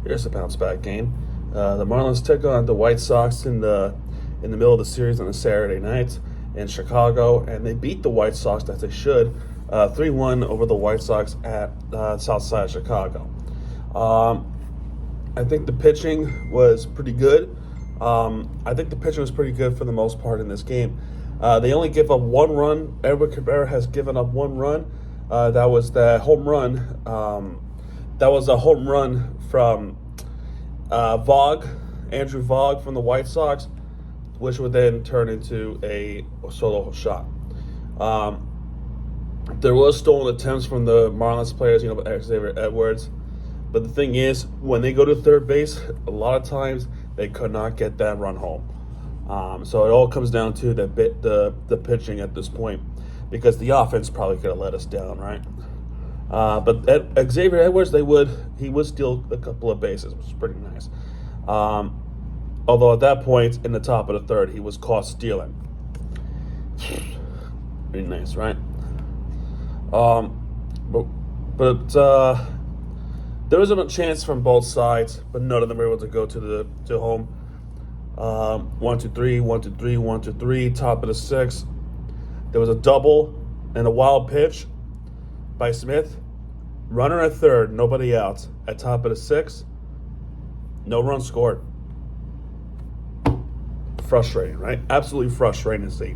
Here's a bounce back game. The Marlins took on the White Sox in the middle of the series on a Saturday night in Chicago, and they beat the White Sox, as they should, 3-1 over the White Sox at south side of Chicago. I think the pitching was pretty good. I think the pitching was pretty good for the most part in this game. They only give up one run. Edward Cabrera has given up one run. That was the home run. That was a home run from Andrew Vogt from the White Sox, which would then turn into a solo shot. There was stolen attempts from the Marlins players, Xavier Edwards. But the thing is, when they go to third base, a lot of times they could not get that run home. So it all comes down to the pitching at this point, because the offense probably could have let us down, right? But Xavier Edwards, he would steal a couple of bases, which is pretty nice. Although at that point, in the top of the third, he was caught stealing. Pretty nice, right? But there was a chance from both sides, but none of them were able to go to home. 1-2-3, 1-2-3, 1-2-3, top of the sixth. There was a double and a wild pitch by Smith. Runner at third, nobody out. At top of the sixth, no run scored. Frustrating, right? Absolutely frustrating to see.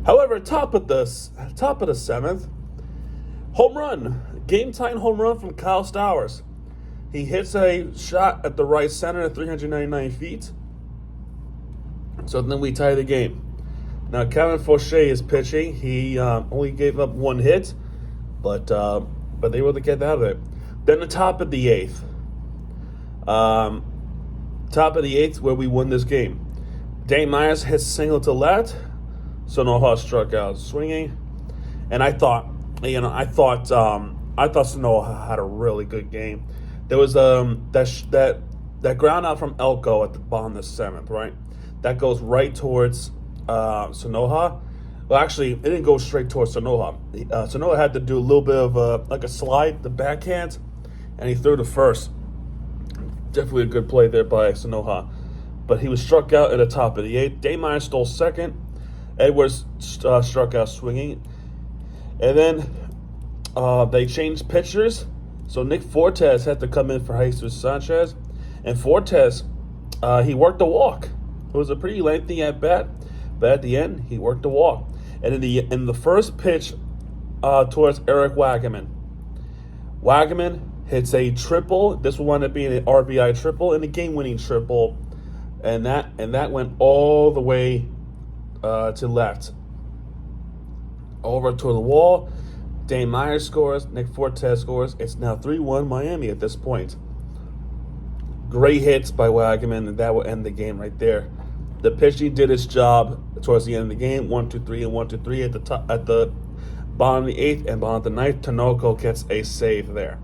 However, top of the seventh, home run, game-tying home run from Kyle Stowers. He hits a shot at the right center at 399 feet. So then we tie the game. Now, Kevin Fauché is pitching. He only gave up one hit, but they were able to get out of it. Then the top of the eighth. Where we won this game. Dane Myers hits single to left. Sanoha struck out swinging. And I thought Sanoha had a really good game. There was that ground out from Elko at the bottom of the seventh, right? That goes right towards Sanoha. Well, actually, it didn't go straight towards Sanoha. Sanoha had to do a little bit of a slide, the backhand, and he threw to first. Definitely a good play there by Sanoha. But he was struck out at the top of the eighth. Dane Myers stole second. Edwards struck out swinging. And then they changed pitchers. So Nick Fortes had to come in for Jesus Sanchez. And Fortes, he worked a walk. It was a pretty lengthy at bat, but at the end, he worked a walk. And in the first pitch towards Eric Wagaman hits a triple. This will wind up being an RBI triple and a game-winning triple. And that went all the way to left. Over to the wall. Dane Myers scores. Nick Fortes scores. It's now 3-1 Miami at this point. Great hits by Wagaman, and that will end the game right there. The pitching did its job towards the end of the game. 1-2-3 and 1-2-3 at the bottom of the eighth and bottom of the ninth. Tanoko gets a save there.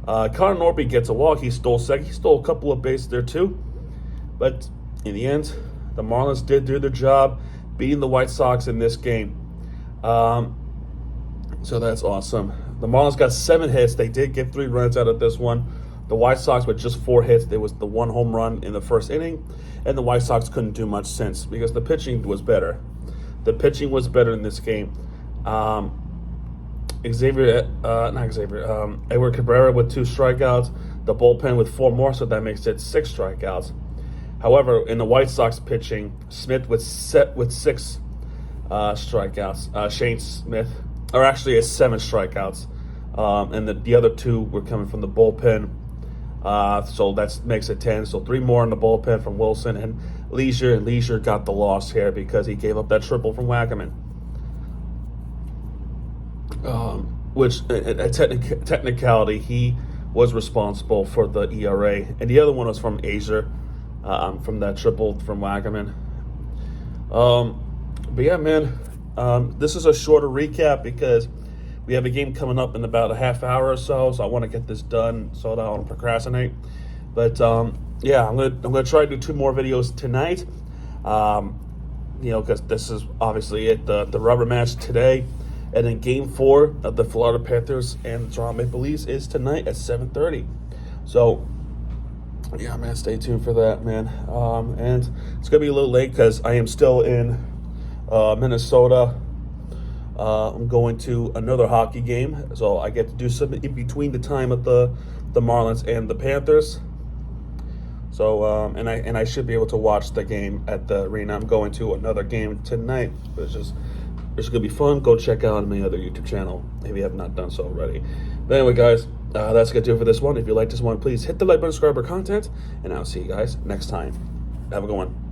Connor Norby gets a walk. He stole second. He stole a couple of bases there too. But in the end, the Marlins did do their job, beating the White Sox in this game. So that's awesome. The Marlins got 7 hits. They did get 3 runs out of this one. The White Sox with just 4 hits. There was the 1 home run in the first inning, and the White Sox couldn't do much since because the pitching was better. The pitching was better in this game. Edward Cabrera with 2 strikeouts. The bullpen with 4 more, so that makes it 6 strikeouts. However, in the White Sox pitching, Smith with 6 strikeouts. Shane Smith, or actually, it's 7 strikeouts. And the other 2 were coming from the bullpen. So that makes it 10. So 3 more in the bullpen from Wilson and Leisure. And Leisure got the loss here because he gave up that triple from Wagaman. Which, a technicality, he was responsible for the ERA. And the other one was from Azer, from that triple from Wagaman. But yeah, man, this is a shorter recap because we have a game coming up in about a half hour or so I want to get this done so that I don't procrastinate. But yeah, I'm gonna try to do 2 more videos tonight. Because this is obviously it, the rubber match today, and then Game 4 of the Florida Panthers and the Toronto Maple Leafs is tonight at 7:30. So Yeah, man, stay tuned for that, man. And it's gonna be a little late because I am still in Minnesota. I'm going to another hockey game, so I get to do something in between the time of the Marlins and the Panthers. So and I should be able to watch the game at the arena. I'm going to another game tonight. It's gonna be fun. Go check out my other YouTube channel if you have not done so already. But anyway, guys, that's gonna do it for this one. If you like this one, please hit the like button, subscribe for content, and I'll see you guys next time. Have a good one.